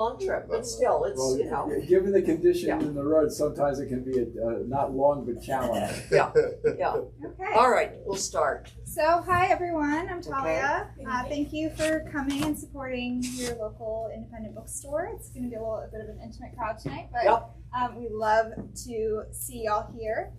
long trip, but still, it's, Well, you know. given the conditions in the road, sometimes it can be not long but challenging. Yeah. Okay. All right, we'll start. So, hi everyone. I'm Talia. Thank you for coming and supporting your local independent bookstore. It's going to be a bit of an intimate crowd tonight, but we love to see y'all here.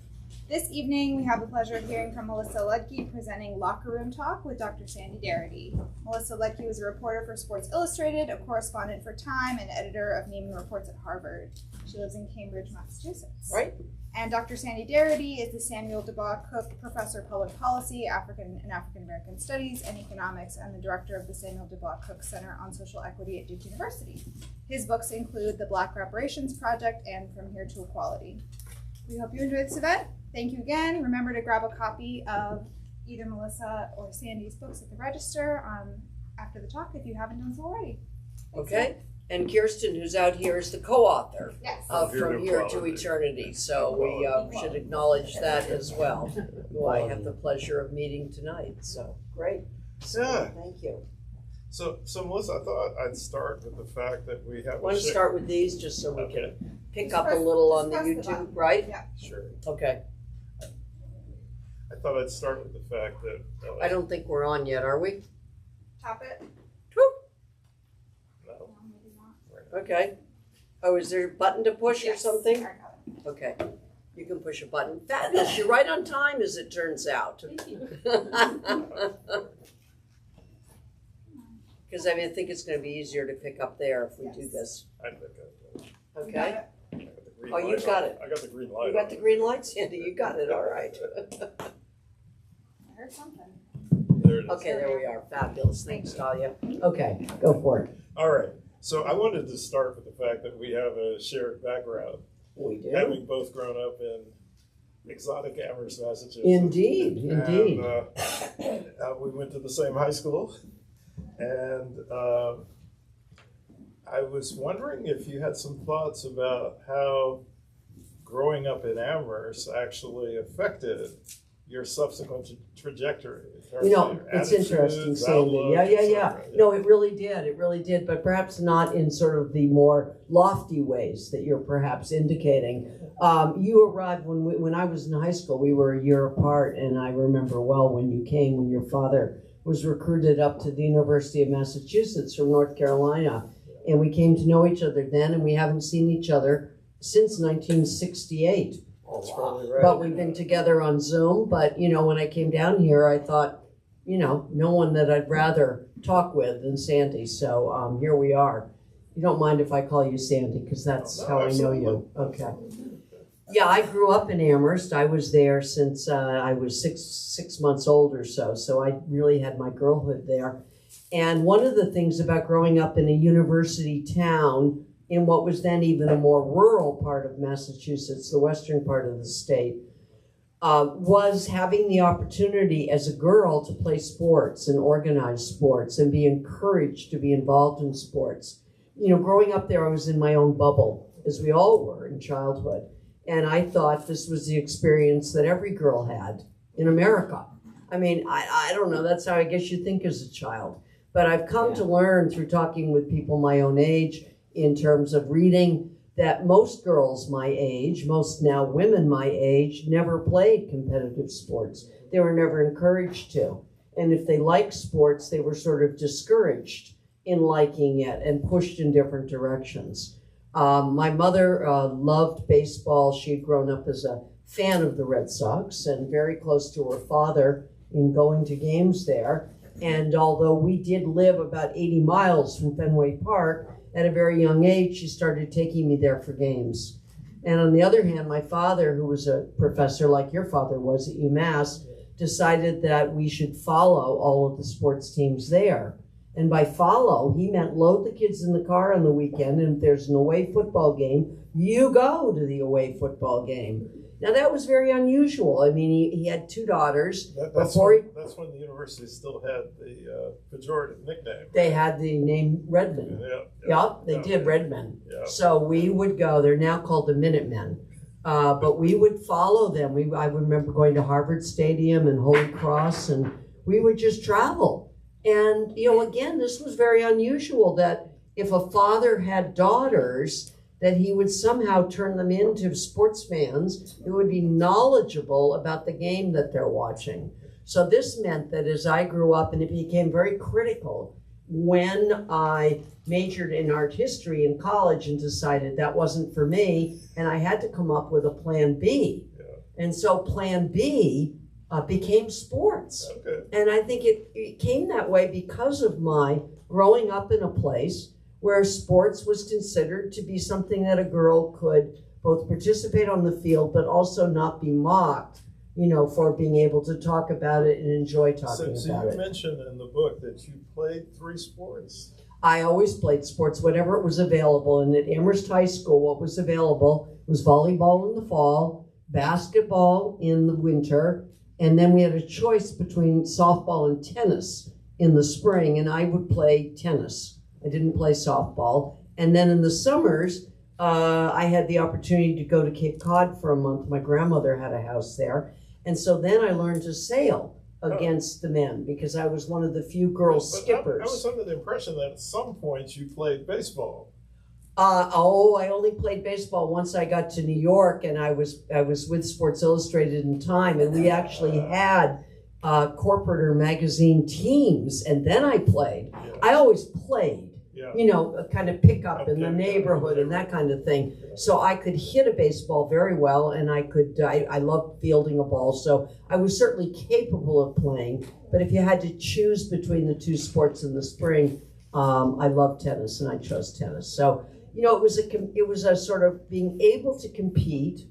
This evening, we have the pleasure of hearing from Melissa Ludtke presenting Locker Room Talk with Dr. Sandy Darity. Melissa Ludtke was a reporter for Sports Illustrated, a correspondent for Time, and editor of Neiman Reports at Harvard. She lives in Cambridge, Massachusetts. Right. And Dr. Sandy Darity is the Samuel Dubois Cook Professor of Public Policy, African American Studies, and Economics, and the director of the Samuel Dubois Cook Center on Social Equity at Duke University. His books include The Black Reparations Project and From Here to Equality. We hope you enjoy this event. Thank you again. Remember to grab a copy of either Melissa or Sandy's books at the register after the talk if you haven't done so already. Thanks. Okay. And Kirsten, who's out here, is the co-author of From Here to Eternity. So we should acknowledge that as well, who I have the pleasure of meeting tonight. So great. So, thank you. So Melissa, I thought I'd start with the fact that we have. Want to start with these just so we can pick up a little on the YouTube, right? Yeah. Sure. Okay. I thought I'd start with the fact that. I don't think we're on yet, are we? Tap it. No. Maybe not. Okay. Oh, is there a button to push or something? I got it. Okay. You can push a button. Fabulous. You're right on time, as it turns out. Because I think it's going to be easier to pick up there if we do this. I think I do. Okay. I got the green Oh, you light got on. it. I got the green light. You got the green light, Sandy? You got it. All right. I heard something. There it is. Okay, there we are. Fabulous. Thanks, Talia. Okay, go for it. All right. So I wanted to start with the fact that we have a shared background, We do. having both grown up in exotic Amherst, Massachusetts. Indeed, indeed. And, we went to the same high school, and I was wondering if you had some thoughts about how growing up in Amherst actually affected your subsequent trajectory. In You terms know, of your it's attitudes, interesting, Sandy. outlook, Yeah. et cetera. No, it really did, but perhaps not in sort of the more lofty ways that you're perhaps indicating. You arrived when I was in high school. We were a year apart, and I remember well when you came, when your father was recruited up to the University of Massachusetts from North Carolina, and we came to know each other then, and we haven't seen each other since 1968. That's probably right. But we've been together on Zoom. But, you know, when I came down here, I thought, you know, no one that I'd rather talk with than Sandy. So here we are. You don't mind if I call you Sandy, because that's how I know you. Okay. Yeah, I grew up in Amherst. I was there since I was six months old or so. So I really had my girlhood there. And one of the things about growing up in a university town in what was then even a more rural part of Massachusetts, the western part of the state, was having the opportunity as a girl to play sports and organize sports and be encouraged to be involved in sports. You know, growing up there, I was in my own bubble, as we all were in childhood. And I thought this was the experience that every girl had in America. I mean, I don't know, that's how I guess you think as a child. But I've come to learn through talking with people my own age, in terms of reading, that most girls my age, most now women my age, never played competitive sports. They were never encouraged to. And if they liked sports, they were sort of discouraged in liking it and pushed in different directions. My mother loved baseball. She had grown up as a fan of the Red Sox and very close to her father in going to games there. And although we did live about 80 miles from Fenway Park, at a very young age, she started taking me there for games. And on the other hand, my father, who was a professor like your father was at UMass, decided that we should follow all of the sports teams there. And by follow, he meant load the kids in the car on the weekend, and if there's an away football game, you go to the away football game. Now, that was very unusual. I mean, he had two daughters. That's when the university still had the pejorative nickname. They had the name Redmen. Yeah, they did, Redmen. Yeah. So we would go. They're now called the Minutemen. But we would follow them. I remember going to Harvard Stadium and Holy Cross, and we would just travel. And, you know, again, this was very unusual that if a father had daughters, that he would somehow turn them into sports fans who would be knowledgeable about the game that they're watching. So this meant that as I grew up, and it became very critical when I majored in art history in college and decided that wasn't for me, and I had to come up with a plan B. Yeah. And so plan B became sports. Okay. And I think it came that way because of my growing up in a place where sports was considered to be something that a girl could both participate on the field, but also not be mocked, you know, for being able to talk about it and enjoy talking about it. So you mentioned in the book that you played 3 sports. I always played sports, whatever it was available. And at Amherst High School, what was available was volleyball in the fall, basketball in the winter, and then we had a choice between softball and tennis in the spring, and I would play tennis. I didn't play softball. And then in the summers, I had the opportunity to go to Cape Cod for a month. My grandmother had a house there. And so then I learned to sail against the men because I was one of the few girl skippers. I was under the impression that at some point you played baseball. I only played baseball once I got to New York, and I was with Sports Illustrated in Time, and we actually had corporate or magazine teams, and then I played. Yeah. I always played. Yeah. You know, a kind of pickup in the neighborhood and that kind of thing. So I could hit a baseball very well, and I loved fielding a ball. So I was certainly capable of playing. But if you had to choose between the 2 sports in the spring, I loved tennis, and I chose tennis. So, you know, it was a sort of being able to compete.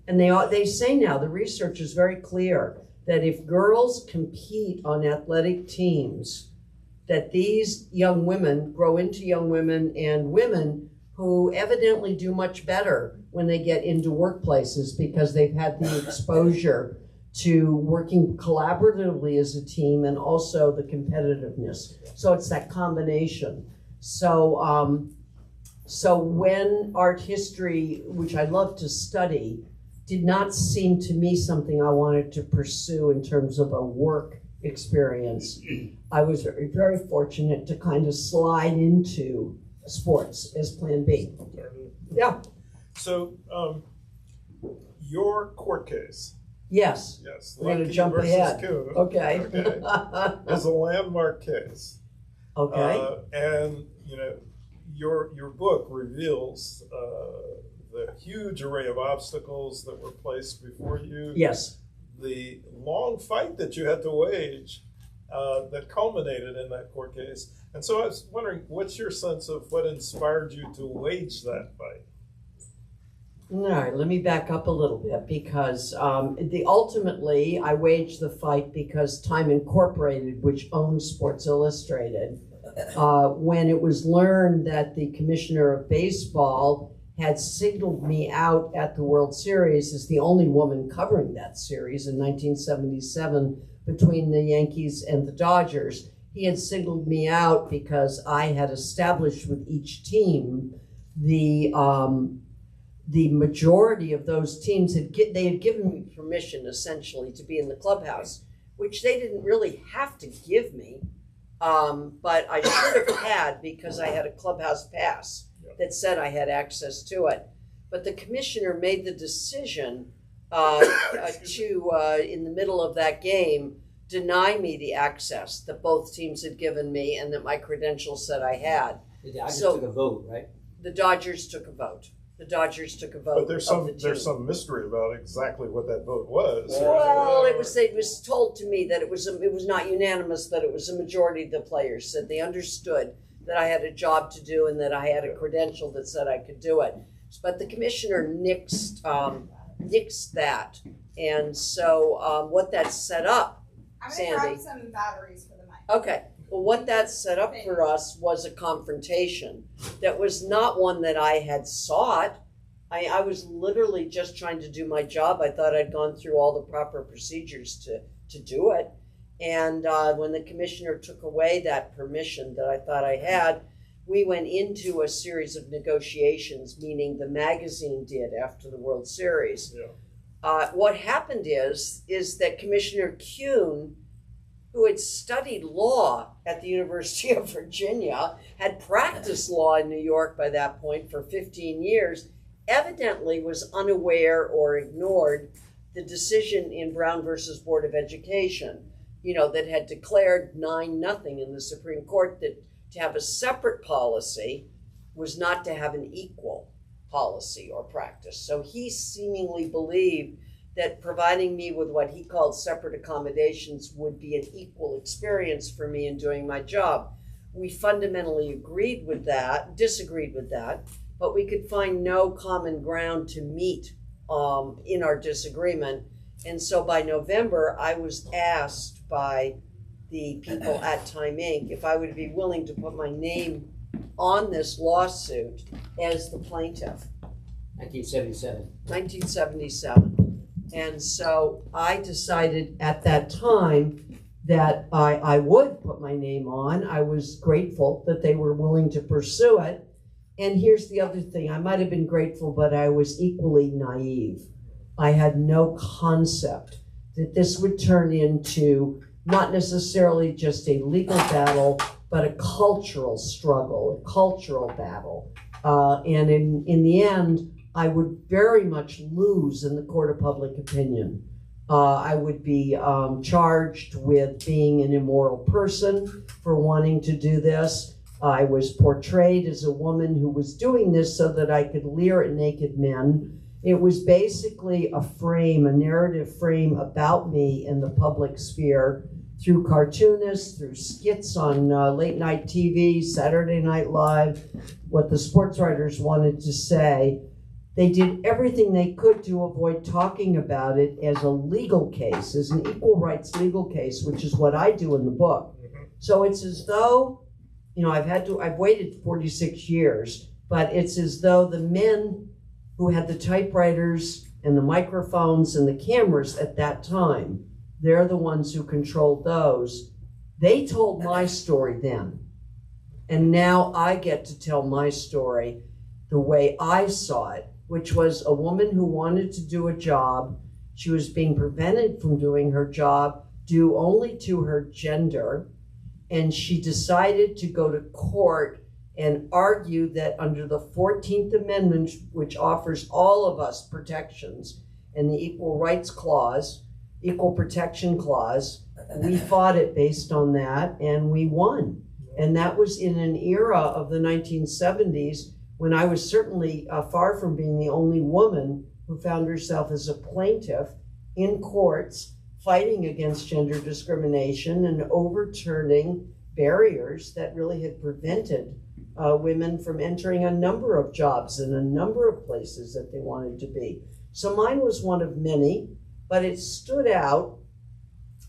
And they say now, the research is very clear, that if girls compete on athletic teams, that these young women grow into young women and women who evidently do much better when they get into workplaces because they've had the exposure to working collaboratively as a team and also the competitiveness. So it's that combination. So when art history, which I love to study, did not seem to me something I wanted to pursue in terms of a work experience, I was very, very fortunate to kind of slide into sports as plan B. Yeah. So, your court case. Yes. Yes. We're going to jump ahead. Kuhn, okay. is a landmark case. Okay. And, you know, your book reveals the huge array of obstacles that were placed before you. Yes. The long fight that you had to wage that culminated in that court case. And so I was wondering, what's your sense of what inspired you to wage that fight? All right, let me back up a little bit because ultimately I waged the fight because Time Incorporated, which owns Sports Illustrated, when it was learned that the commissioner of baseball had signaled me out at the World Series as the only woman covering that series in 1977 between the Yankees and the Dodgers. He had signaled me out because I had established with each team the majority of those teams they had given me permission essentially to be in the clubhouse, which they didn't really have to give me, but I should have had because I had a clubhouse pass that said I had access to it. But the commissioner made the decision to, in the middle of that game, deny me the access that both teams had given me and that my credentials said I had. The Dodgers took a vote, right? The Dodgers took a vote. But there's some mystery about exactly what that vote was. Well, it was told to me that it was not unanimous, that it was a majority of the players said they understood that I had a job to do and that I had a credential that said I could do it. But the commissioner nixed that. And so what that set up, I'm Sandy. going to grab some batteries for the mic. Okay. Well, what that set up for us was a confrontation that was not one that I had sought. I was literally just trying to do my job. I thought I'd gone through all the proper procedures to do it. And when the commissioner took away that permission that I thought I had, we went into a series of negotiations, meaning the magazine did after the World Series. Yeah. What happened is that Commissioner Kuhn who had studied law at the University of Virginia, had practiced law in New York by that point for 15 years, evidently was unaware or ignored the decision in Brown versus Board of Education, that had declared 9-0 in the Supreme Court that to have a separate policy was not to have an equal policy or practice. So he seemingly believed that providing me with what he called separate accommodations would be an equal experience for me in doing my job. We fundamentally disagreed with that, but we could find no common ground to meet in our disagreement. And so by November, I was asked by the people at Time Inc. if I would be willing to put my name on this lawsuit as the plaintiff. 1977. 1977. And so I decided at that time that I would put my name on. I was grateful that they were willing to pursue it. And here's the other thing. I might have been grateful, but I was equally naive. I had no concept that this would turn into not necessarily just a legal battle, but a cultural struggle, a cultural battle. And in the end, I would very much lose in the court of public opinion. I would be charged with being an immoral person for wanting to do this. I was portrayed as a woman who was doing this so that I could leer at naked men. It was basically a narrative frame about me in the public sphere through cartoonists, through skits on late night TV, Saturday Night Live, what the sports writers wanted to say. They did everything they could to avoid talking about it as a legal case, as an equal rights legal case, which is what I do in the book. So it's as though, I've waited 46 years, but it's as though the men who had the typewriters and the microphones and the cameras at that time, they're the ones who controlled those. They told my story then. And now I get to tell my story the way I saw it, which was a woman who wanted to do a job. She was being prevented from doing her job due only to her gender. And she decided to go to court and argue that under the 14th Amendment, which offers all of us protections, and the Equal Rights Clause, Equal Protection Clause, we fought it based on that, and we won. And that was in an era of the 1970s when I was certainly far from being the only woman who found herself as a plaintiff in courts fighting against gender discrimination and overturning barriers that really had prevented women from entering a number of jobs in a number of places that they wanted to be. So mine was one of many, but it stood out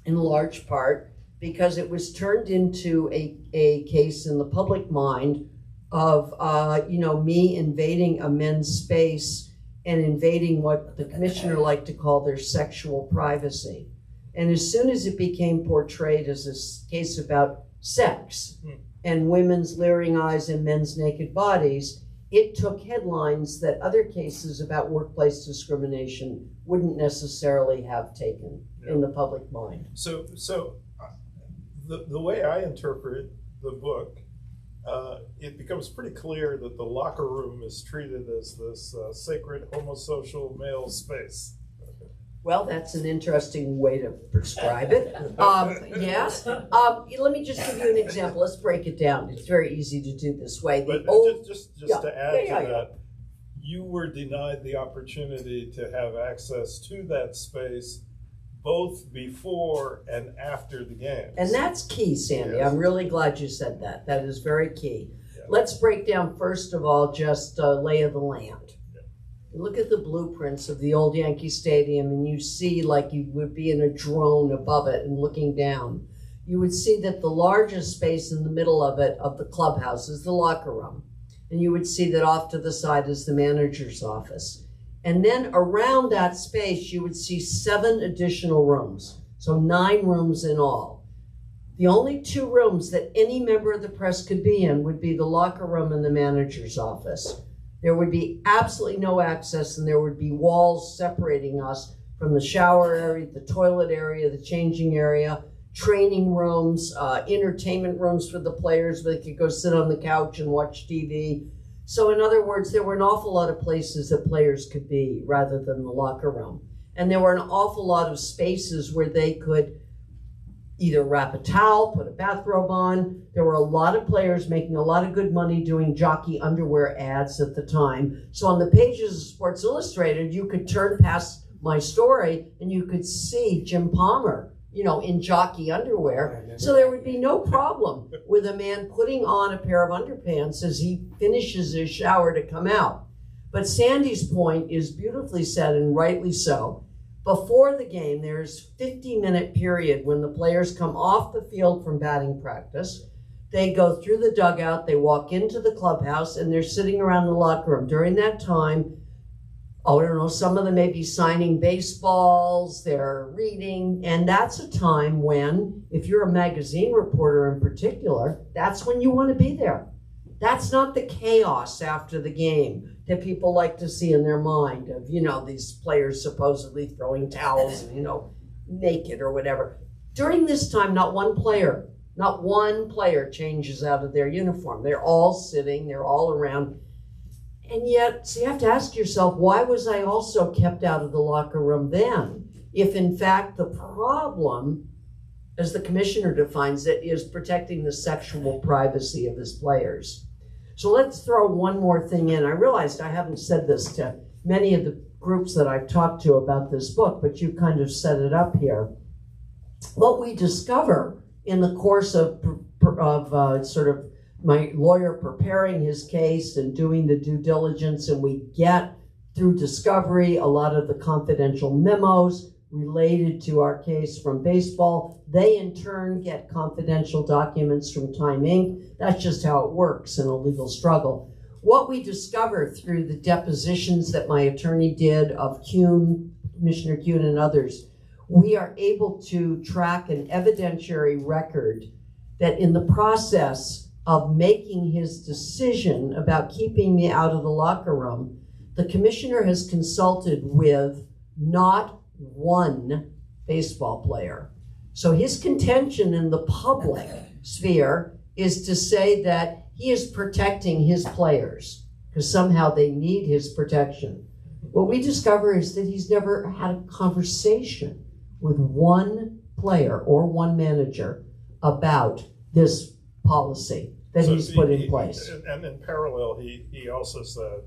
in large part because it was turned into a case in the public mind of me invading a men's space and invading what the commissioner liked to call their sexual privacy. And as soon as it became portrayed as a case about sex and women's leering eyes and men's naked bodies, it took headlines that other cases about workplace discrimination wouldn't necessarily have taken in the public mind. So the way I interpret the book, it becomes pretty clear that the locker room is treated as this sacred homosocial male space. Well, that's an interesting way to prescribe it. Yes. Let me just give you an example. Let's break it down. It's very easy to do this way. But just to add to that, you were denied the opportunity to have access to that space both before and after the games. And that's key, Sandy. Yes. I'm really glad you said that. That is very key. Yeah. Let's break down, first of all, just lay of the land. Look at the blueprints of the old Yankee Stadium and you see, like you would be in a drone above it and looking down, you would see that the largest space in the middle of it, of the clubhouse, is the locker room. And you would see that off to the side is the manager's office. And then around that space, you would see 7 additional rooms. So 9 rooms in all. The only 2 rooms that any member of the press could be in would be the locker room and the manager's office. There would be absolutely no access, and there would be walls separating us from the shower area, the toilet area, the changing area. training rooms, entertainment rooms for the players where they could go sit on the couch and watch TV. So in other words, there were an awful lot of places that players could be rather than the locker room. And there were an awful lot of spaces where they could either wrap a towel, put a bathrobe on. There were a lot of players making a lot of good money doing jockey underwear ads at the time. So on the pages of Sports Illustrated, you could turn past my story and you could see Jim Palmer, you know, in jockey underwear. So there would be no problem with a man putting on a pair of underpants as he finishes his shower to come out. But Sandy's point is beautifully said, and rightly so. Before the game, there's 50-minute period when the players come off the field from batting practice. They go through the dugout, they walk into the clubhouse, and they're sitting around the locker room. During that time, I don't know, some of them may be signing baseballs, they're reading, and that's a time when, if you're a magazine reporter in particular, that's when you want to be there. That's not the chaos after the game that people like to see in their mind of, you know, these players supposedly throwing towels and, you know, naked or whatever. During this time, not one player changes out of their uniform. They're all sitting, they're all around. And yet, so you have to ask yourself, why was I also kept out of the locker room then? If in fact the problem, as the commissioner defines it, is protecting the sexual privacy of his players. So let's throw one more thing in. I realized I haven't said this to many of the groups that I've talked to about this book, but you kind of set it up here. What we discover in the course of sort of my lawyer preparing his case and doing the due diligence, and we get through discovery a lot of the confidential memos related to our case from baseball. They in turn get confidential documents from Time Inc. That's just how it works in a legal struggle. What we discover through the depositions that my attorney did of Kuhn, Commissioner Kuhn and others, we are able to track an evidentiary record that in the process of making his decision about keeping me out of the locker room, the commissioner has consulted with not one baseball player. So his contention in the public sphere is to say that he is protecting his players because somehow they need his protection. What we discover is that he's never had a conversation with one player or one manager about this policy that he's put in place. And in parallel, he also said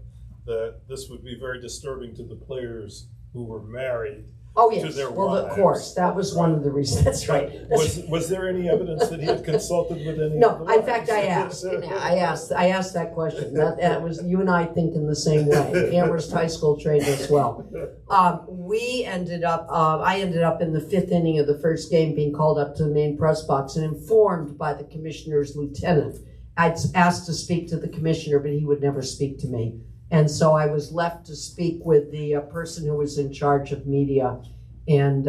that this would be very disturbing to the players who were married. Oh, yes. To their well, wives. of course, that was one of the reasons. That's right. Was there any evidence that he had consulted with any? No, in fact, I asked that question. That was you and I thinking the same way. Amherst High School trained us well. I ended up in the fifth inning of the first game, being called up to the main press box and informed by the commissioner's lieutenant. I'd asked to speak to the commissioner, but he would never speak to me. And so I was left to speak with the person who was in charge of media. And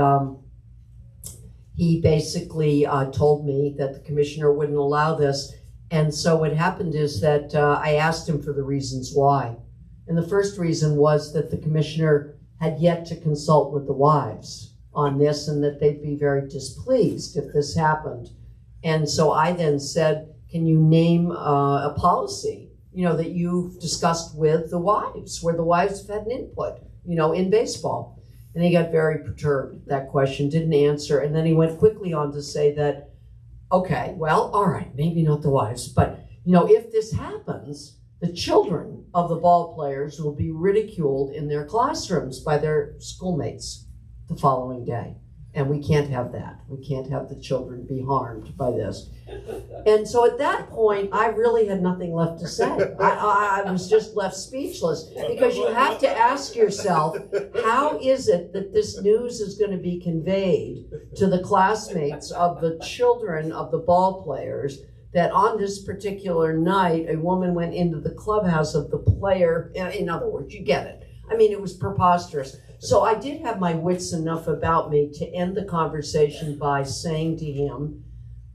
he basically told me that the commissioner wouldn't allow this. And so what happened is that I asked him for the reasons why. And the first reason was that the commissioner had yet to consult with the wives on this and that they'd be very displeased if this happened. And so I then said, can you name a policy, you know, that you've discussed with the wives, where the wives have had an input, you know, in baseball? And he got very perturbed at that question, didn't answer. And then he went quickly on to say that, okay, well, all right, maybe not the wives, but, you know, if this happens, the children of the ball players will be ridiculed in their classrooms by their schoolmates the following day. And we can't have that. We can't have the children be harmed by this. And so at that point, I really had nothing left to say. I was just left speechless, because you have to ask yourself, how is it that this news is going to be conveyed to the classmates of the children of the ball players that on this particular night, a woman went into the clubhouse of the player? In other words, you get it. I mean, it was preposterous. So I did have my wits enough about me to end the conversation by saying to him,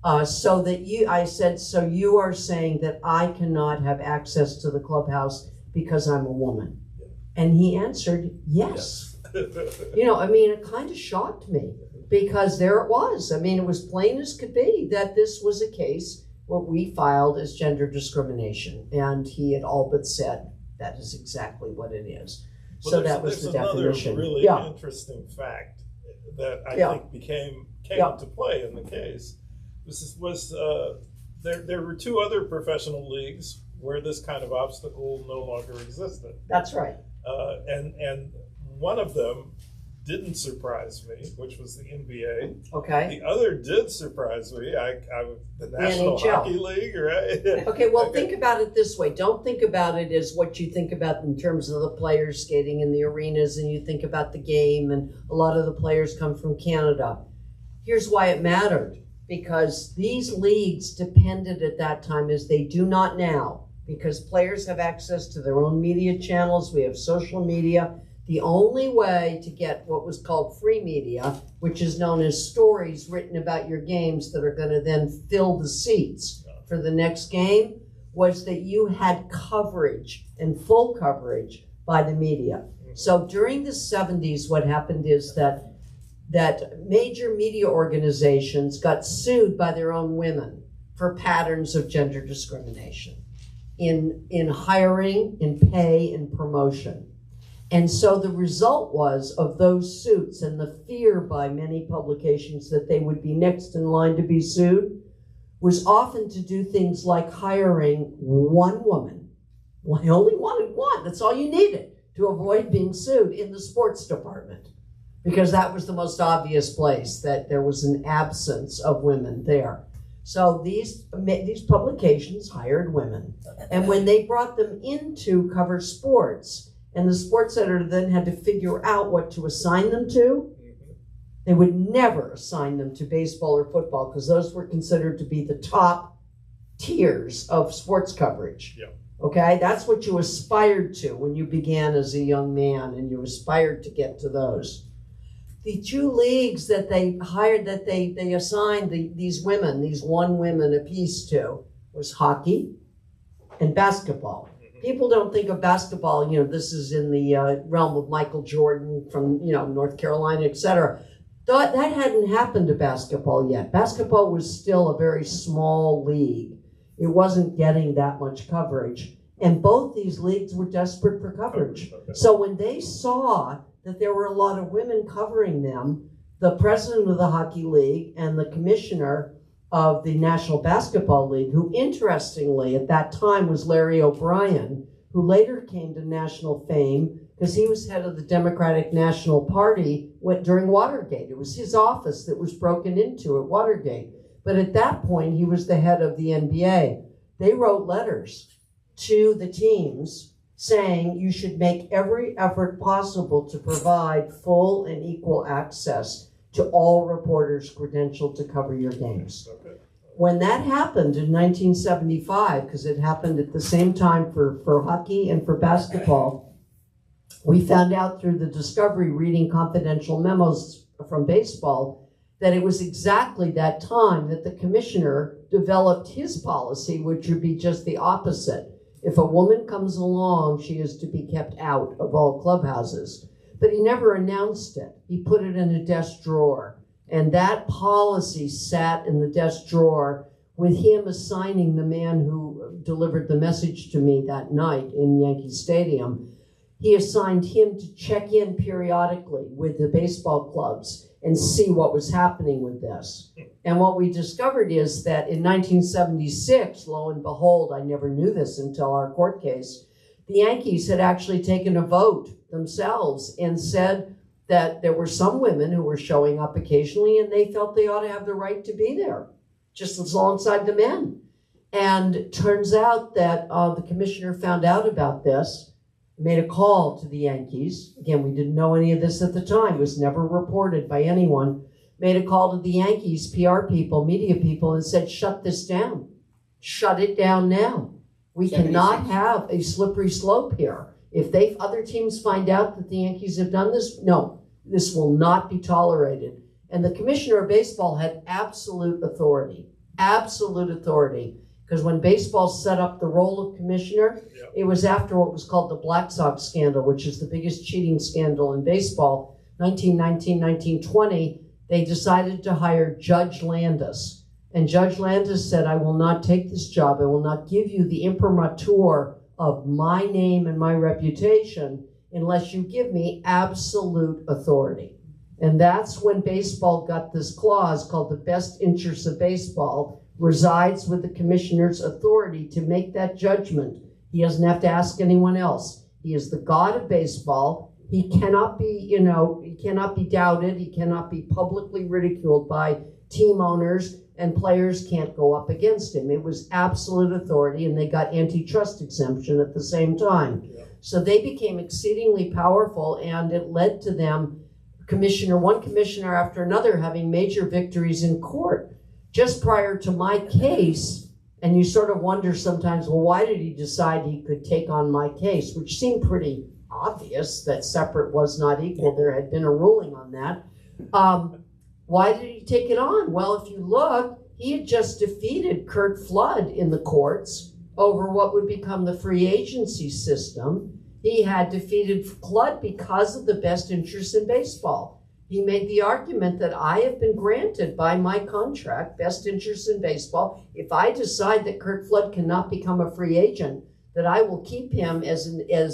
I said, so you are saying that I cannot have access to the clubhouse because I'm a woman? And he answered, yes. You know, I mean, it kind of shocked me. because there it was. I mean, it was plain as could be that this was a case what we filed as gender discrimination, and he had all but said that is exactly what it is. Well, So that was the definition. Another really interesting fact that I think came into play in the case. There were two other professional leagues where this kind of obstacle no longer existed. That's right. And one of them didn't surprise me, which was the NBA. Okay. The other did surprise me. The National NHL. Hockey League, right? Okay, well, think about it this way. Don't think about it as what you think about in terms of the players skating in the arenas, and you think about the game, and a lot of the players come from Canada. Here's why it mattered. Because these leagues depended at that time, as they do not now, because players have access to their own media channels. We have social media. The only way to get what was called free media, which is known as stories written about your games that are going to then fill the seats for the next game, was that you had coverage and full coverage by the media. So during the 70s, what happened is that major media organizations got sued by their own women for patterns of gender discrimination in hiring, in pay, and promotion. And so the result was of those suits and the fear by many publications that they would be next in line to be sued was often to do things like hiring one woman. Well, I only wanted one. That's all you needed to avoid being sued in the sports department, because that was the most obvious place that there was an absence of women there. So these publications hired women. And when they brought them in to cover sports, and the sports editor then had to figure out what to assign them to, they would never assign them to baseball or football, because those were considered to be the top tiers of sports coverage. Yeah. Okay, that's what you aspired to when you began as a young man, and you aspired to get to those. The two leagues that they hired, that they assigned these women, these one women apiece to, was hockey and basketball. People don't think of basketball, this is in the realm of Michael Jordan from, North Carolina, etc. That hadn't happened to basketball yet. Basketball was still a very small league. It wasn't getting that much coverage. And both these leagues were desperate for coverage. Okay. So when they saw that there were a lot of women covering them, the president of the Hockey League and the commissioner of the National Basketball League, who interestingly at that time was Larry O'Brien, who later came to national fame because he was head of the Democratic National Party during Watergate. It was his office that was broken into at Watergate. But at that point, he was the head of the NBA. They wrote letters to the teams saying you should make every effort possible to provide full and equal access to all reporters credentialed to cover your games. Okay. When that happened in 1975, because it happened at the same time for hockey and for basketball, we found out through the discovery, reading confidential memos from baseball, that it was exactly that time that the commissioner developed his policy, which would be just the opposite. If a woman comes along, she is to be kept out of all clubhouses. But he never announced it. He put it in a desk drawer. And that policy sat in the desk drawer with him assigning the man who delivered the message to me that night in Yankee Stadium. He assigned him to check in periodically with the baseball clubs and see what was happening with this. And what we discovered is that in 1976, lo and behold, I never knew this until our court case, the Yankees had actually taken a vote themselves and said that there were some women who were showing up occasionally and they felt they ought to have the right to be there, just alongside the men. And it turns out that the commissioner found out about this, made a call to the Yankees. Again, we didn't know any of this at the time. It was never reported by anyone. Made a call to the Yankees, PR people, media people, and said, shut this down. Shut it down now. We cannot have a slippery slope here. If other teams find out that the Yankees have done this, no, this will not be tolerated. And the commissioner of baseball had absolute authority, because when baseball set up the role of commissioner, it was after what was called the Black Sox scandal, which is the biggest cheating scandal in baseball, 1919, 1920. they decided to hire Judge Landis. And Judge Landis said, I will not take this job. I will not give you the imprimatur of my name and my reputation unless you give me absolute authority. And that's when baseball got this clause called the best interests of baseball resides with the commissioner's authority to make that judgment. He doesn't have to ask anyone else. He is the god of baseball. He cannot be, he cannot be doubted. He cannot be publicly ridiculed by team owners, and players can't go up against him. It was absolute authority, and they got antitrust exemption at the same time. Yeah. So they became exceedingly powerful, and it led to them, one commissioner after another, having major victories in court. Just prior to my case, and you sort of wonder sometimes, well, why did he decide he could take on my case, which seemed pretty obvious that separate was not equal. There had been a ruling on that. Why did he take it on? Well, if you look, he had just defeated Curt Flood in the courts over what would become the free agency system. He had defeated Flood because of the best interest in baseball. He made the argument that I have been granted by my contract best interest in baseball. If I decide that Curt Flood cannot become a free agent, that I will keep him as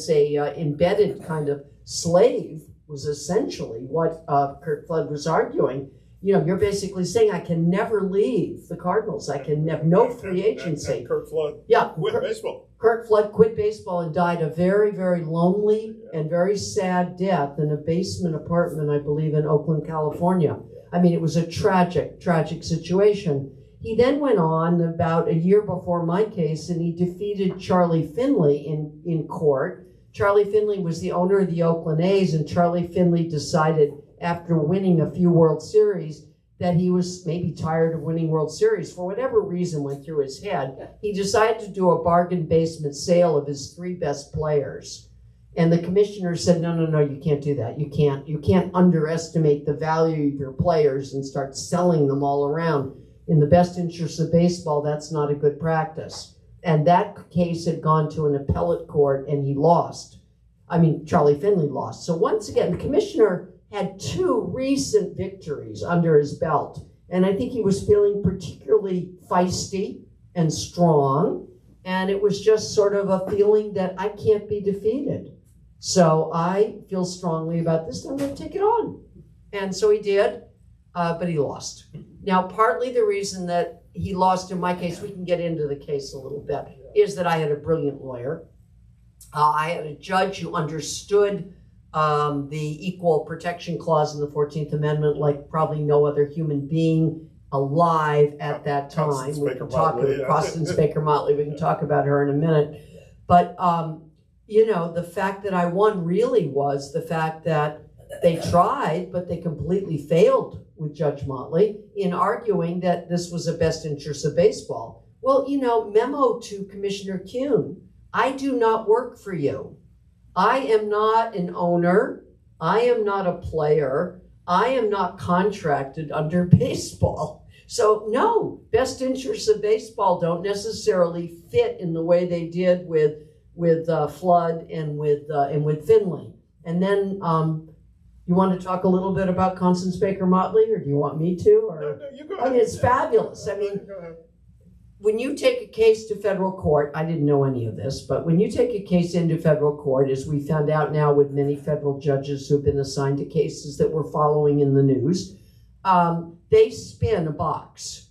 a embedded kind of slave, was essentially what Curt Flood was arguing. You're basically saying I can never leave the Cardinals. I can have no free agency. And Curt Flood quit baseball. Curt Flood quit baseball and died a very, very lonely and very sad death in a basement apartment, I believe, in Oakland, California. I mean, it was a tragic, tragic situation. He then went on about a year before my case, and he defeated Charlie Finley in court. Charlie Finley was the owner of the Oakland A's, and Charlie Finley decided after winning a few World Series that he was maybe tired of winning World Series. For whatever reason went through his head, he decided to do a bargain basement sale of his 3 best players. And the commissioner said, no, you can't do that. You can't underestimate the value of your players and start selling them all around. In the best interest of baseball, that's not a good practice. And that case had gone to an appellate court, and he lost. Charlie Finley lost. So once again, the commissioner had 2 recent victories under his belt. And I think he was feeling particularly feisty and strong. And it was just sort of a feeling that I can't be defeated. So I feel strongly about this, and I'm going to take it on. And so he did, but he lost. Now, partly the reason that he lost in my case, we can get into the case a little bit, is that I had a brilliant lawyer. I had a judge who understood the Equal Protection Clause in the 14th Amendment like probably no other human being alive at that time. We can talk about Constance Baker Motley. We can talk about her in a minute. But, the fact that I won really was the fact that they tried, but they completely failed with Judge Motley in arguing that this was a best interest of baseball. Well, memo to Commissioner Kuhn, I do not work for you. I am not an owner. I am not a player. I am not contracted under baseball. So no, best interests of baseball don't necessarily fit in the way they did with Flood and with Finley. And then you want to talk a little bit about Constance Baker Motley, or do you want me to? Or no, you go ahead. It's fabulous. When you take a case to federal court, I didn't know any of this, but when you take a case into federal court, as we found out now with many federal judges who've been assigned to cases that we're following in the news, they spin a box.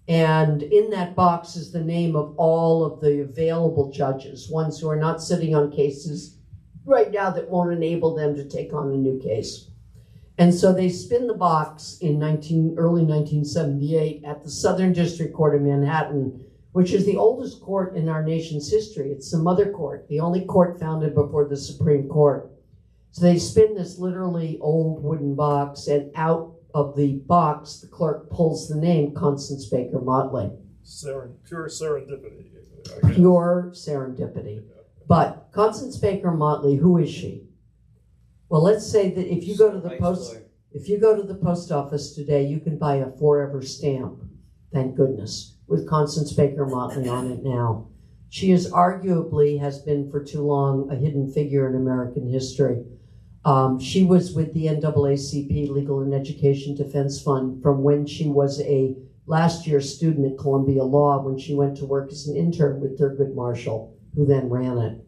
And in that box is the name of all of the available judges, ones who are not sitting on cases right now that won't enable them to take on a new case. And so they spin the box in early 1978 at the Southern District Court of Manhattan, which is the oldest court in our nation's history. It's the mother court, the only court founded before the Supreme Court. So they spin this literally old wooden box, and out of the box, the clerk pulls the name Constance Baker Motley. Pure serendipity. Pure serendipity. But Constance Baker Motley, who is she? Well, let's say that if you go to the post office today, you can buy a forever stamp, thank goodness, with Constance Baker Motley on it now. She has been for too long a hidden figure in American history. She was with the NAACP Legal and Education Defense Fund from when she was a last year student at Columbia Law, when she went to work as an intern with Thurgood Marshall, who then ran it.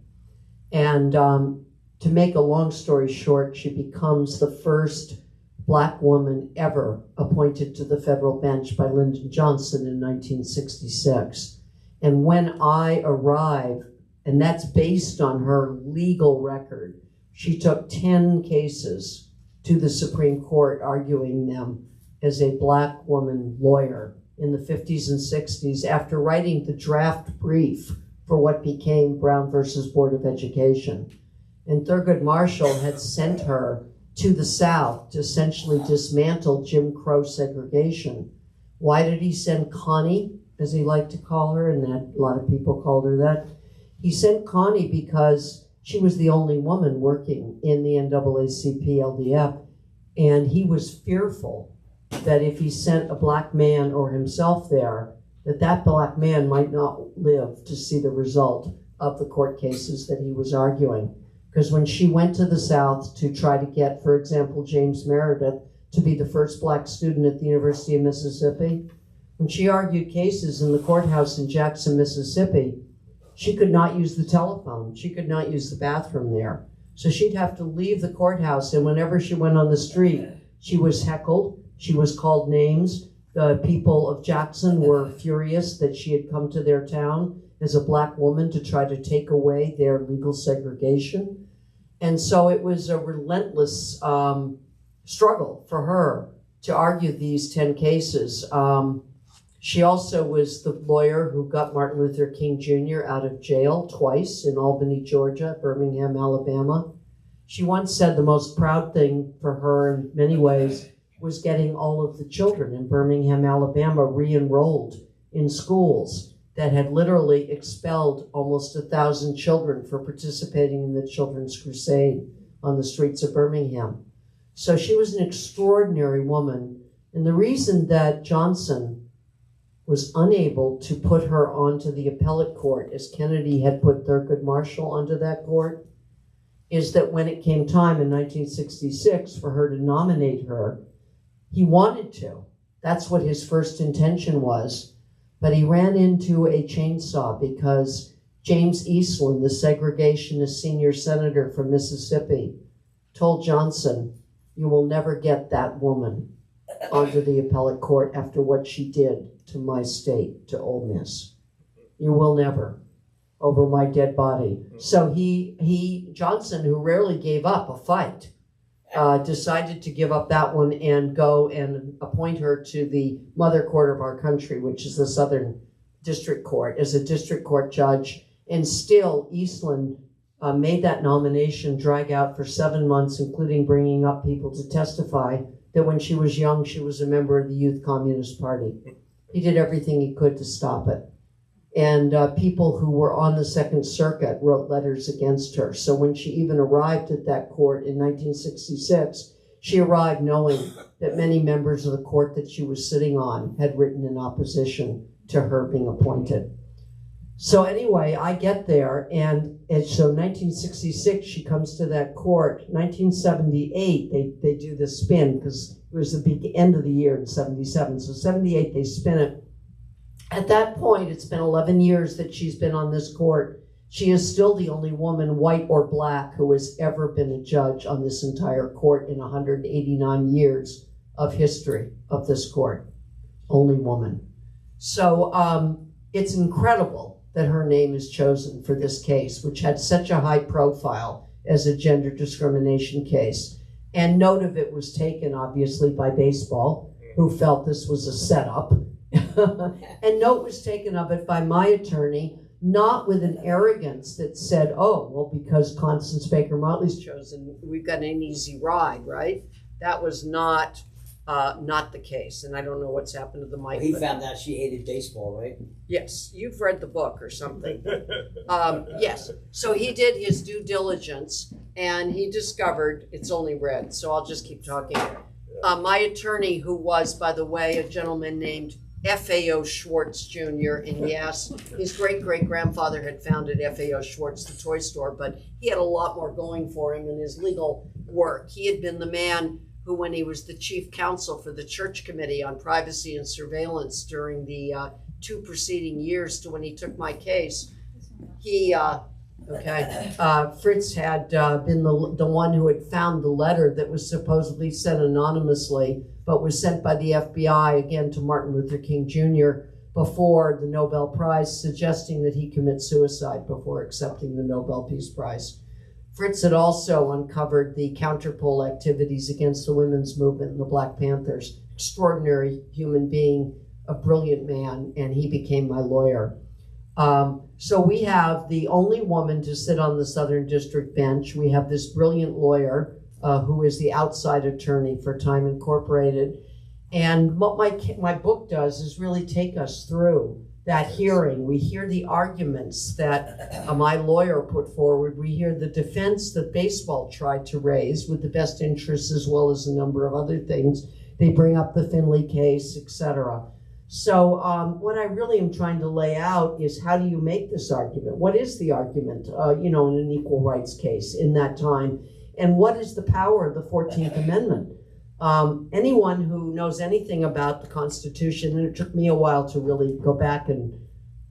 And to make a long story short, she becomes the first Black woman ever appointed to the federal bench by Lyndon Johnson in 1966. And when I arrive, and that's based on her legal record, she took 10 cases to the Supreme Court, arguing them as a Black woman lawyer in the 50s and 60s after writing the draft brief for what became Brown versus Board of Education. And Thurgood Marshall had sent her to the South to essentially dismantle Jim Crow segregation. Why did he send Connie, as he liked to call her, and that a lot of people called her that? He sent Connie because she was the only woman working in the NAACP LDF, and he was fearful that if he sent a Black man or himself there, that Black man might not live to see the result of the court cases that he was arguing. Because when she went to the South to try to get, for example, James Meredith to be the first Black student at the University of Mississippi, when she argued cases in the courthouse in Jackson, Mississippi, she could not use the telephone. She could not use the bathroom there. So she'd have to leave the courthouse, and whenever she went on the street, she was heckled. She was called names. The people of Jackson were furious that she had come to their town as a Black woman to try to take away their legal segregation. And so it was a relentless struggle for her to argue these 10 cases. She also was the lawyer who got Martin Luther King Jr. out of jail twice in Albany, Georgia, Birmingham, Alabama. She once said the most proud thing for her in many ways was getting all of the children in Birmingham, Alabama re-enrolled in schools that had literally expelled almost 1,000 children for participating in the Children's Crusade on the streets of Birmingham. So she was an extraordinary woman. And the reason that Johnson was unable to put her onto the appellate court, as Kennedy had put Thurgood Marshall onto that court, is that when it came time in 1966 for her to nominate her, he wanted to. That's what his first intention was. But he ran into a chainsaw because James Eastland, the segregationist senior senator from Mississippi, told Johnson, "You will never get that woman onto the appellate court after what she did to my state, to Ole Miss. You will never, over my dead body." So Johnson, who rarely gave up a fight, decided to give up that one and go and appoint her to the mother court of our country, which is the Southern District Court, as a district court judge. And still, Eastland made that nomination drag out for 7 months, including bringing up people to testify that when she was young, she was a member of the Youth Communist Party. He did everything he could to stop it. And people who were on the Second Circuit wrote letters against her. So when she even arrived at that court in 1966, she arrived knowing that many members of the court that she was sitting on had written in opposition to her being appointed. So anyway, I get there, and so 1966, she comes to that court. 1978, they do the spin, because it was the big end of the year in 77. So 78, they spin it. At that point, it's been 11 years that she's been on this court. She is still the only woman, white or Black, who has ever been a judge on this entire court in 189 years of history of this court. Only woman. So it's incredible that her name is chosen for this case, which had such a high profile as a gender discrimination case. And note of it was taken, obviously, by baseball, who felt this was a setup. And note was taken of it by my attorney, not with an arrogance that said, "Oh, well, because Constance Baker Motley's chosen, we've got an easy ride," right? That was not the case, and I don't know what's happened to the mic. Well, he found out she hated baseball, right? Yes, you've read the book or something. Yes, so he did his due diligence, and he discovered, it's only red, so I'll just keep talking. My attorney, who was, by the way, a gentleman named F.A.O. Schwartz Jr. And yes, his great-great-grandfather had founded F.A.O. Schwartz, the toy store, but he had a lot more going for him in his legal work. He had been the man who, when he was the chief counsel for the Church Committee on Privacy and Surveillance during the 2 preceding years to when he took my case, he, Fritz had been the one who had found the letter that was supposedly sent anonymously, but was sent by the FBI, again, to Martin Luther King Jr. before the Nobel Prize, suggesting that he commit suicide before accepting the Nobel Peace Prize. Fritz had also uncovered the counterpole activities against the women's movement and the Black Panthers. Extraordinary human being, a brilliant man, and he became my lawyer. So we have the only woman to sit on the Southern District bench. We have this brilliant lawyer who is the outside attorney for Time Incorporated. And what my book does is really take us through that hearing. We hear the arguments that my lawyer put forward. We hear the defense that baseball tried to raise with the best interests as well as a number of other things. They bring up the Finley case, etc. So what I really am trying to lay out is, how do you make this argument? What is the argument, in an equal rights case in that time? And what is the power of the 14th Amendment? Anyone who knows anything about the Constitution, and it took me a while to really go back and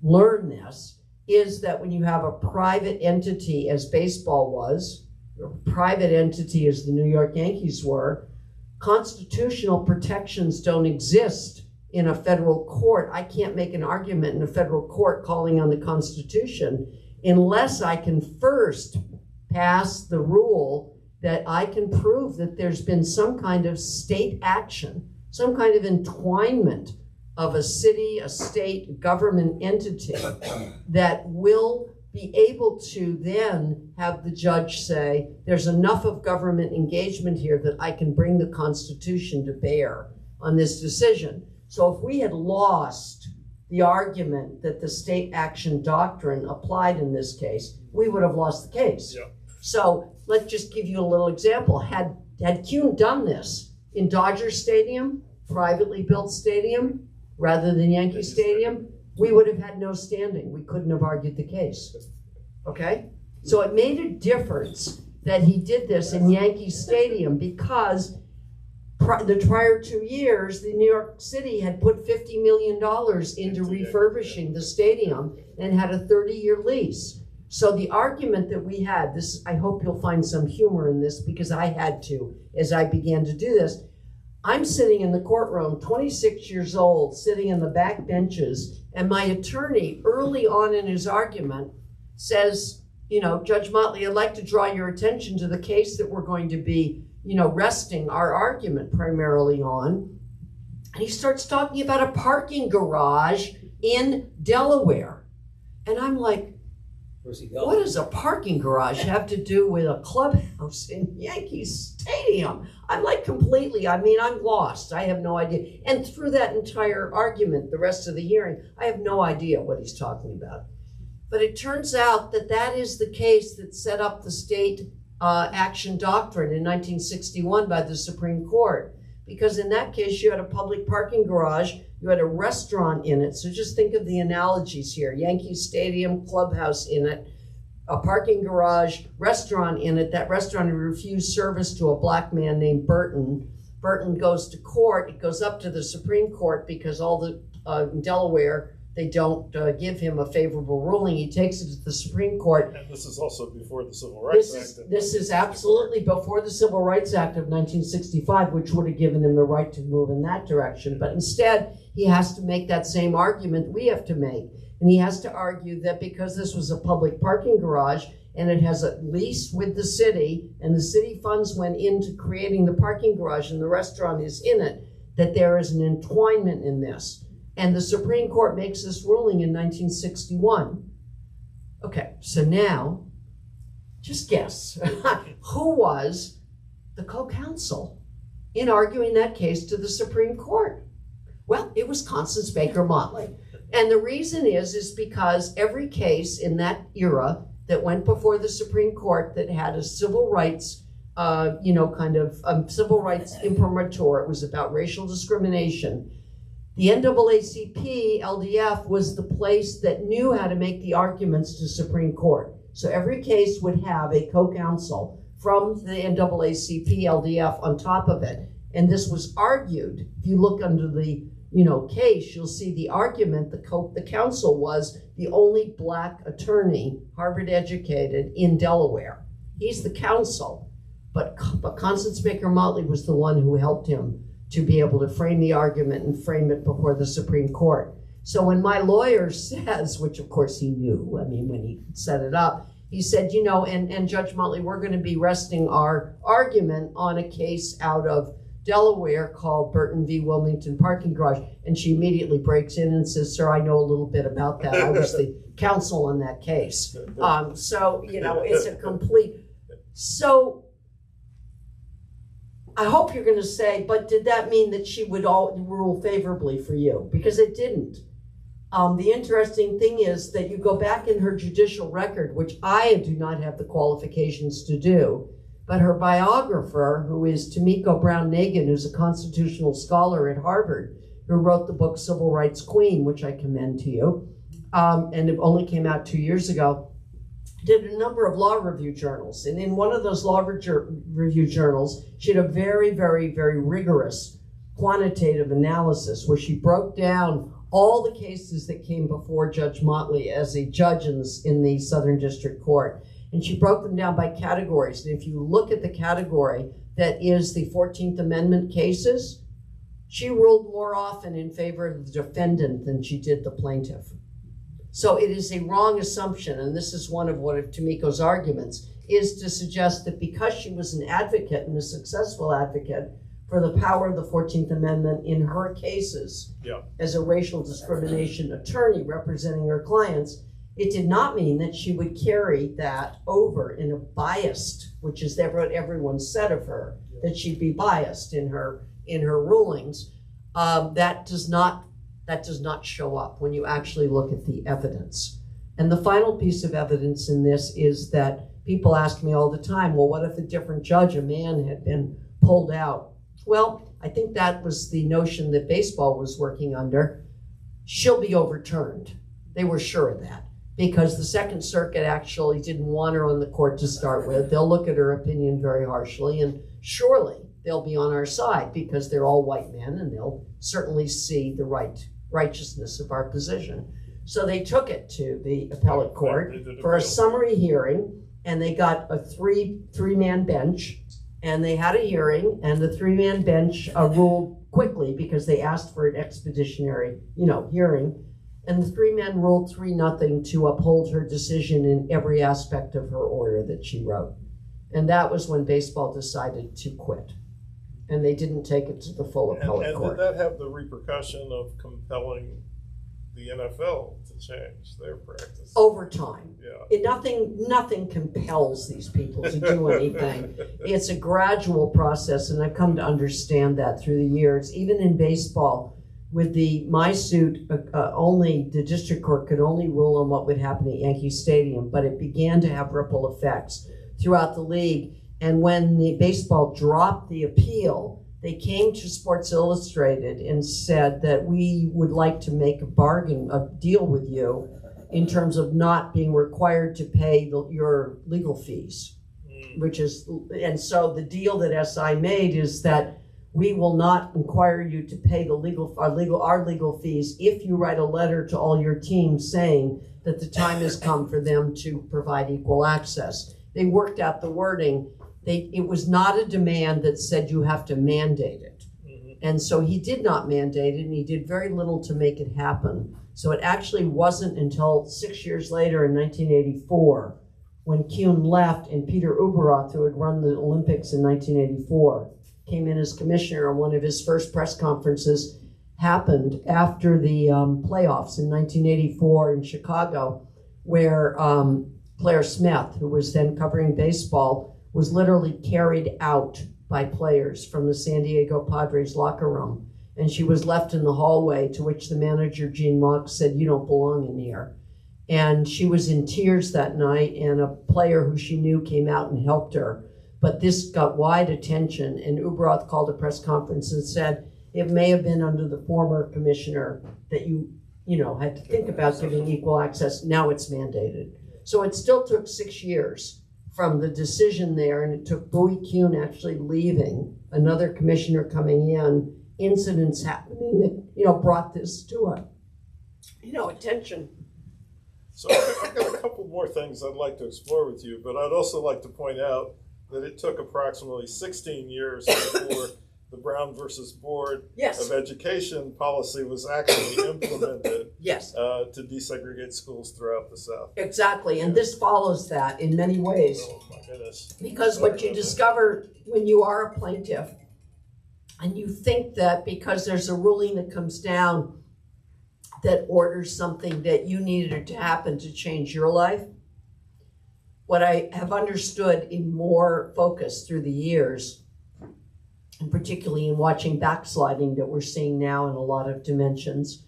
learn this, is that when you have a private entity as baseball was, or a private entity as the New York Yankees were, constitutional protections don't exist in a federal court. I can't make an argument in a federal court calling on the Constitution unless I can first pass the rule that I can prove that there's been some kind of state action, some kind of entwinement of a city, a state, government entity that will be able to then have the judge say, there's enough of government engagement here that I can bring the Constitution to bear on this decision. So if we had lost the argument that the state action doctrine applied in this case, we would have lost the case. Yeah. So let's just give you a little example. Had Kuhn done this in Dodger Stadium, privately built stadium, rather than Yankee Stadium, we would have had no standing. We couldn't have argued the case, okay? So it made a difference that he did this in Yankee Stadium because the prior 2 years, the New York City had put $50 million into refurbishing the stadium and had a 30-year lease. So the argument that we had, this, I hope you'll find some humor in this because I had to as I began to do this. I'm sitting in the courtroom, 26 years old, sitting in the back benches, and my attorney early on in his argument says, Judge Motley, I'd like to draw your attention to the case that we're going to be, resting our argument primarily on. And he starts talking about a parking garage in Delaware. And I'm like, what does a parking garage have to do with a clubhouse in Yankee Stadium? I'm like I'm lost. I have no idea. And through that entire argument, the rest of the hearing, I have no idea what he's talking about. But it turns out that that is the case that set up the state action doctrine in 1961 by the Supreme Court. Because in that case, you had a public parking garage, you had a restaurant in it. So just think of the analogies here. Yankee Stadium, clubhouse in it, a parking garage, restaurant in it. That restaurant refused service to a black man named Burton. Burton goes to court. It goes up to the Supreme Court because in Delaware, they don't give him a favorable ruling. He takes it to the Supreme Court. And this is also before the Civil Rights Act. This is absolutely before the Civil Rights Act of 1965, which would have given him the right to move in that direction. But instead, he has to make that same argument we have to make. And he has to argue that because this was a public parking garage and it has a lease with the city and the city funds went into creating the parking garage and the restaurant is in it, that there is an entwinement in this. And the Supreme Court makes this ruling in 1961. Okay, so now, just guess, who was the co-counsel in arguing that case to the Supreme Court? Well, it was Constance Baker Motley. And the reason is because every case in that era that went before the Supreme Court that had a civil rights, civil rights imprimatur, it was about racial discrimination. The NAACP LDF was the place that knew how to make the arguments to Supreme Court. So every case would have a co-counsel from the NAACP LDF on top of it. And this was argued. If you look under the case, you'll see the argument. The counsel was the only black attorney, Harvard educated, in Delaware. He's the counsel, but Constance Baker Motley was the one who helped him to be able to frame the argument and frame it before the Supreme Court. So when my lawyer says, which of course he knew, I mean, when he set it up, he said, and Judge Motley, we're going to be resting our argument on a case out of Delaware called Burton v. Wilmington Parking Garage. And she immediately breaks in and says, sir, I know a little bit about that. I was the counsel in that case. So, it's a complete, so I hope you're going to say, but did that mean that she would all rule favorably for you? Because it didn't. The interesting thing is that you go back in her judicial record, which I do not have the qualifications to do, but her biographer, who is Tomiko Brown-Nagin, who's a constitutional scholar at Harvard, who wrote the book Civil Rights Queen, which I commend to you, and it only came out 2 years ago, did a number of law review journals. And in one of those law review journals, she had a very, very, very rigorous quantitative analysis where she broke down all the cases that came before Judge Motley as a judge in the Southern District Court. And she broke them down by categories. And if you look at the category that is the 14th Amendment cases, she ruled more often in favor of the defendant than she did the plaintiff. So it is a wrong assumption, and this is one of Tomiko's arguments, is to suggest that because she was an advocate and a successful advocate for the power of the 14th Amendment in her cases as a racial discrimination attorney representing her clients, it did not mean that she would carry that over in a biased, which is what everyone said of her, that she'd be biased in her rulings. That does not show up when you actually look at the evidence. And the final piece of evidence in this is that people ask me all the time, well, what if a different judge, a man, had been pulled out? Well, I think that was the notion that baseball was working under. She'll be overturned. They were sure of that because the Second Circuit actually didn't want her on the court to start with. They'll look at her opinion very harshly, and surely they'll be on our side because they're all white men and they'll certainly see the righteousness of our position. So they took it to the appellate court for a summary hearing, and they got a three-man bench, and they had a hearing, and the three-man bench ruled quickly because they asked for an expeditionary, hearing, and the three men ruled 3-0 to uphold her decision in every aspect of her order that she wrote. And that was when baseball decided to quit. And they didn't take it to the full appellate court. And did that have the repercussion of compelling the NFL to change their practice? Over time. Yeah. Nothing compels these people to do anything. It's a gradual process, and I've come to understand that through the years. Even in baseball, with my suit, the district court could only rule on what would happen at Yankee Stadium, but it began to have ripple effects throughout the league. And when the baseball dropped the appeal, they came to Sports Illustrated and said that we would like to make a deal with you in terms of not being required to pay your legal fees, and so the deal that SI made is that we will not require you to pay our legal fees if you write a letter to all your teams saying that the time has come for them to provide equal access. They worked out the wording. It was not a demand that said you have to mandate it. And so he did not mandate it, and he did very little to make it happen. So it actually wasn't until 6 years later in 1984 when Kuhn left and Peter Ueberroth, who had run the Olympics in 1984, came in as commissioner, and one of his first press conferences happened after the playoffs in 1984 in Chicago, where Claire Smith, who was then covering baseball, was literally carried out by players from the San Diego Padres locker room. And she was left in the hallway, to which the manager, Gene Mock, said, "You don't belong in here." And she was in tears that night, and a player who she knew came out and helped her. But this got wide attention, and Ueberroth called a press conference and said, It may have been under the former commissioner that you had to think about giving equal access. Now it's mandated. So it still took 6 years from the decision there, and it took Bowie Kuhn actually leaving, another commissioner coming in, incidents happening that, brought this to attention. So I've got a couple more things I'd like to explore with you, but I'd also like to point out that it took approximately 16 years before the Brown versus Board Yes. of Education policy was actually implemented Yes. to desegregate schools throughout the South. Exactly, and this follows that in many ways. Oh my goodness. Because what you discover when you are a plaintiff, and you think that because there's a ruling that comes down that orders something that you needed to happen to change your life, what I have understood in more focus through the years, and particularly in watching backsliding that we're seeing now in a lot of dimensions,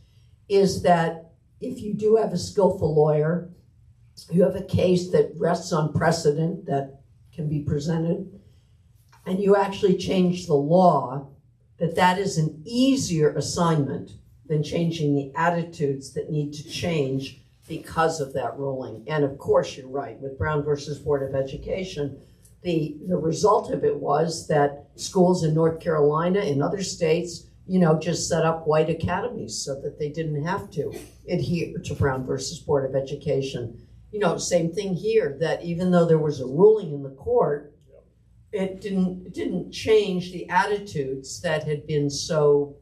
is that if you do have a skillful lawyer, you have a case that rests on precedent that can be presented, and you actually change the law, that is an easier assignment than changing the attitudes that need to change because of that ruling. And of course, you're right, with Brown versus Board of Education, the result of it was that schools in North Carolina and other states, just set up white academies so that they didn't have to adhere to Brown versus Board of Education. Same thing here, that even though there was a ruling in the court, it didn't change the attitudes that had been so,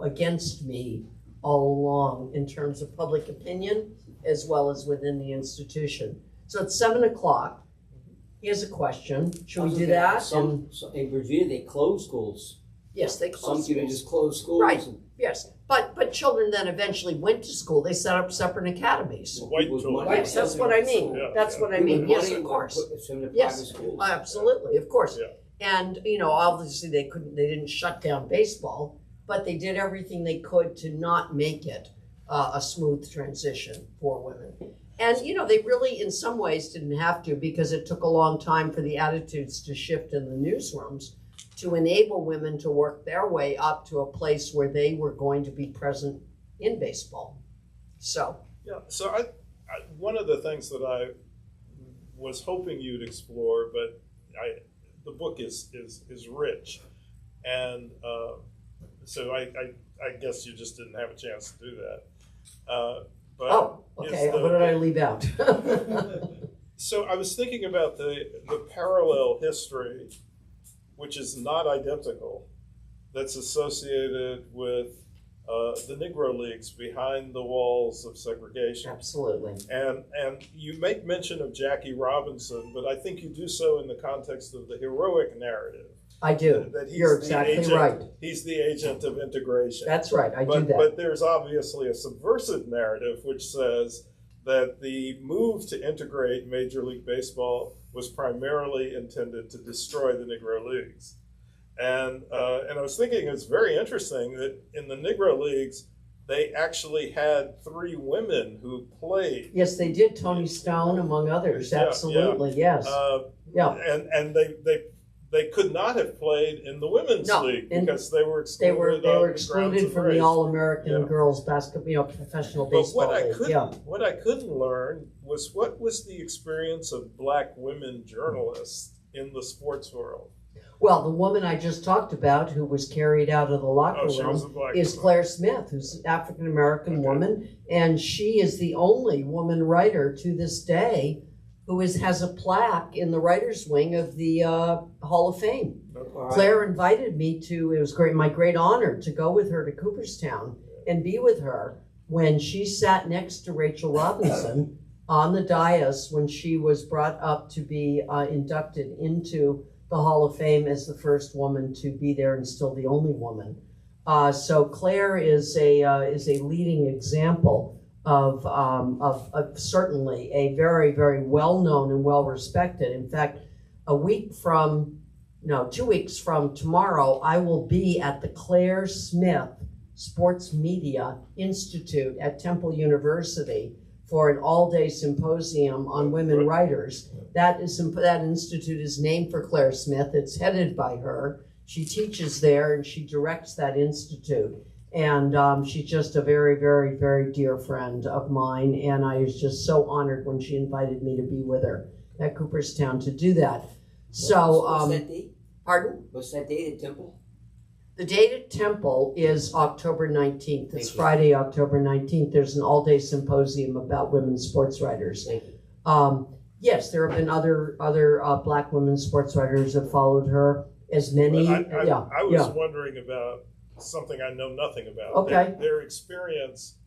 against me all along in terms of public opinion as well as within the institution. So it's 7:00. Here's a question. Should we do that? In Virginia, they close schools. Yes, they closed Some people schools. just close schools. Right. Yes, but children then eventually went to school. They set up separate academies. White children. Yes, that's what I mean. Yeah, That's yeah. what I mean. Yes, of course. Yes, Schools. absolutely, of course. Yeah. And obviously they didn't shut down baseball, but they did everything they could to not make it a smooth transition for women. And they really, in some ways, didn't have to, because it took a long time for the attitudes to shift in the newsrooms to enable women to work their way up to a place where they were going to be present in baseball. So. Yeah. So I one of the things that I was hoping you'd explore, but the book is rich, and so I guess you just didn't have a chance to do that. But okay. What did I leave out? So I was thinking about the parallel history, which is not identical, that's associated with the Negro Leagues behind the walls of segregation. Absolutely. And you make mention of Jackie Robinson, but I think you do so in the context of the heroic narrative. I do. That he's You're the exactly agent, right. He's the agent of integration. That's right. I do that. But there's obviously a subversive narrative which says that the move to integrate Major League Baseball was primarily intended to destroy the Negro Leagues. And I was thinking it's very interesting that in the Negro Leagues, they actually had 3 women who played. Yes, they did. Tony Stone, among others. Yeah, Absolutely, yes. Yeah. And they could not have played in the women's league because they were They excluded. were excluded from the All-American girls basketball, professional baseball league. What I couldn't learn was what was the experience of Black women journalists in the sports world. Well, the woman I just talked about who was carried out of the locker room is Claire Smith, who's an African-American woman, and she is the only woman writer to this day who has a plaque in the writer's wing of the Hall of Fame. Right. Claire invited me to, it was my great honor to go with her to Cooperstown and be with her when she sat next to Rachel Robinson on the dais when she was brought up to be inducted into the Hall of Fame as the first woman to be there and still the only woman. So Claire is a leading example of certainly a very, very well-known and well-respected. In fact, 2 weeks from tomorrow, I will be at the Claire Smith Sports Media Institute at Temple University for an all-day symposium on women writers. That institute is named for Claire Smith. It's headed by her. She teaches there and she directs that institute. And she's just a very, very, very dear friend of mine. And I was just so honored when she invited me to be with her at Cooperstown to do that. So, what's that date? Pardon? What's that date at Temple? The date at Temple is October 19th. It's Thank you. Friday, October 19th. There's an all-day symposium about women sports writers. Thank you. Yes, there have been other Black women sports writers that followed her. As many, I was wondering about something I know nothing about. Okay. Their experience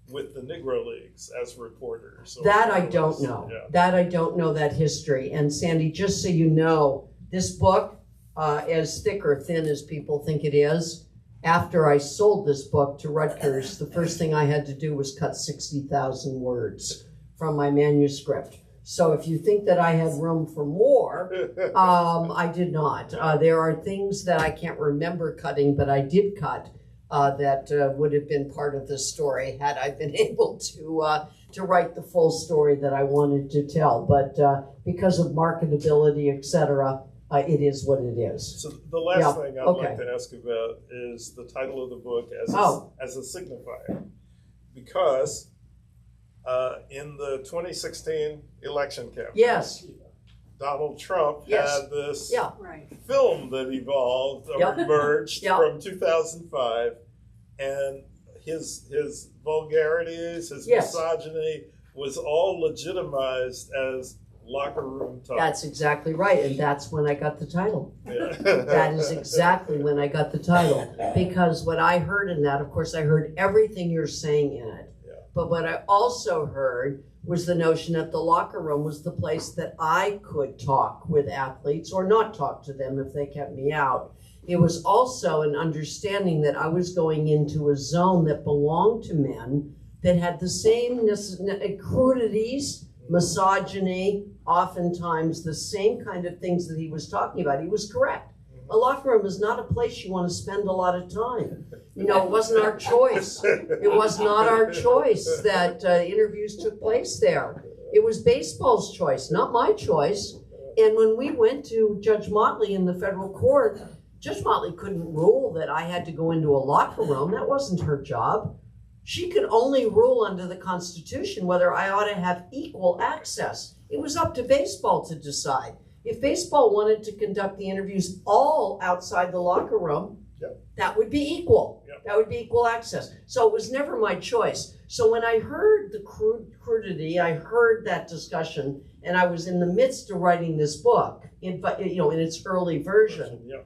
with the Negro Leagues as reporters. That I don't know. Yeah. That I don't know that history. And Sandy, just so you know, this book, as thick or thin as people think it is, after I sold this book to Rutgers, the first thing I had to do was cut 60,000 words from my manuscript. So if you think that I had room for more, I did not. There are things that I can't remember cutting, but I did cut that would have been part of the story had I been able to write the full story that I wanted to tell. But because of marketability, etc., it is what it is. So the last thing I'd okay. like to ask about is the title of the book as a signifier. Because in the 2016 election campaign, Yes. Donald Trump Yes. had this Yeah. film that evolved or Yep. emerged Yep. from 2005, and his vulgarities, his Yes. misogyny was all legitimized as locker room talk. That's exactly right. And that's when I got the title. Yeah. That is exactly when I got the title. Because what I heard in that, of course, I heard everything you're saying in it. Yeah. But what I also heard was the notion that the locker room was the place that I could talk with athletes or not talk to them if they kept me out. It was also an understanding that I was going into a zone that belonged to men that had the same crudities, misogyny, oftentimes the same kind of things that he was talking about. He was correct. A locker room is not a place you want to spend a lot of time. You know, it wasn't our choice. It was not our choice that interviews took place there. It was baseball's choice, not my choice. And when we went to Judge Motley in the federal court, Judge Motley couldn't rule that I had to go into a locker room. That wasn't her job. She could only rule under the Constitution whether I ought to have equal access. It was up to baseball to decide. If baseball wanted to conduct the interviews all outside the locker room, Yep. that would be equal. Yep. That would be equal access. So it was never my choice. So when I heard the crudity, I heard that discussion, and I was in the midst of writing this book, in its early version. Yeah.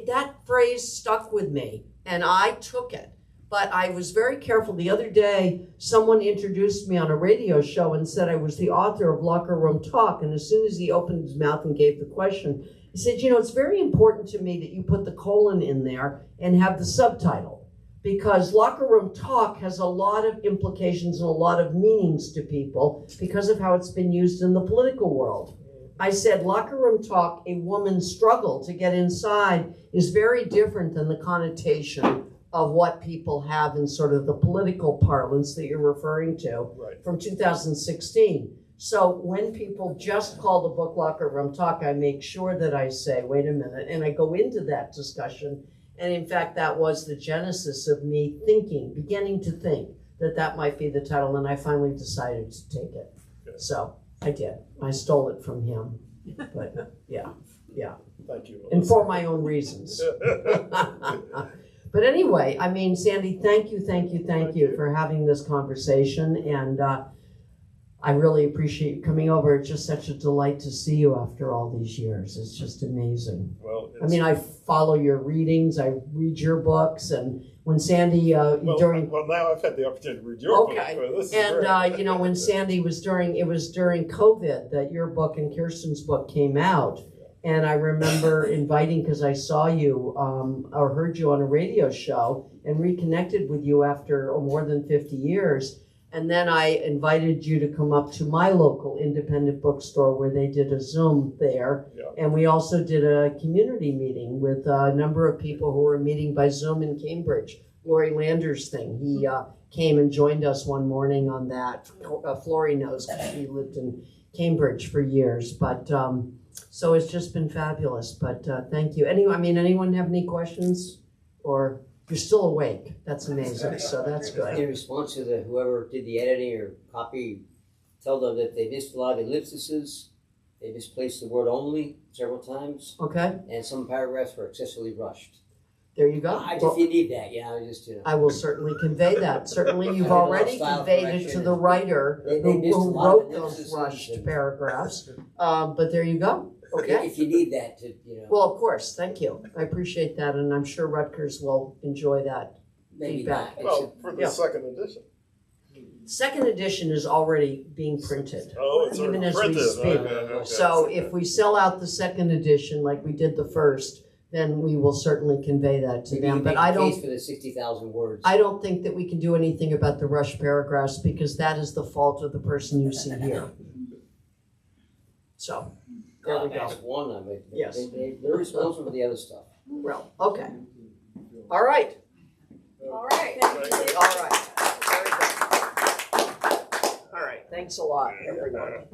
That phrase stuck with me, and I took it. But I was very careful. The other day, someone introduced me on a radio show and said I was the author of Locker Room Talk. And as soon as he opened his mouth and gave the question, he said, it's very important to me that you put the colon in there and have the subtitle. Because Locker Room Talk has a lot of implications and a lot of meanings to people because of how it's been used in the political world. I said, Locker Room Talk, a woman's struggle to get inside, is very different than the connotation of what people have in sort of the political parlance that you're referring to from 2016. So when people just call the book Locker Room Talk, I make sure that I say, wait a minute, and I go into that discussion. And in fact, that was the genesis of me beginning to think that might be the title, and I finally decided to take it. Good. So I did. I stole it from him. But yeah. Thank you. And for my own reasons. But anyway, I mean, Sandy, thank you for having this conversation. And I really appreciate you coming over. It's just such a delight to see you after all these years. It's just amazing. Well, I follow your readings. I read your books. And when Sandy, well, now I've had the opportunity to read your book. So this is great. When Sandy was during COVID that your book and Kirsten's book came out. And I remember inviting, because I saw you or heard you on a radio show and reconnected with you after more than 50 years. And then I invited you to come up to my local independent bookstore where they did a Zoom there. Yeah. And we also did a community meeting with a number of people who were meeting by Zoom in Cambridge. Lori Lander's thing. He came and joined us one morning on that. Flory knows because he lived in Cambridge for years. But So it's just been fabulous, but thank you. Anyone have any questions? Or you're still awake? That's amazing, so that's good. In response to whoever did the editing or copy, tell them that they missed a lot of ellipses, they misplaced the word only several times, Okay, and some paragraphs were excessively rushed. there you go. If you need that, I will certainly convey that. Certainly, you've I don't know, already style conveyed it correction to the and- writer They who missed a lot wrote of those ellipses rushed and- paragraphs. But there you go. Okay. If you need that to, Well, of course, thank you. I appreciate that, and I'm sure Rutgers will enjoy that. maybe feedback. not. Well, for the Yeah. second edition. Second edition is already being printed. Oh, it's Even already as we printed. speak. Okay. So if we sell out the second edition like we did the first, then we will certainly convey that to Maybe them. you But make I a case don't, for the 60,000 words. I don't think that we can do anything about the rush paragraphs because that is the fault of the person you see here. So, there we go. That's one of it. Yes. They're responsible for the other stuff. Well, okay. All right. All right. All right. Very good. All right. Thanks a lot, everyone.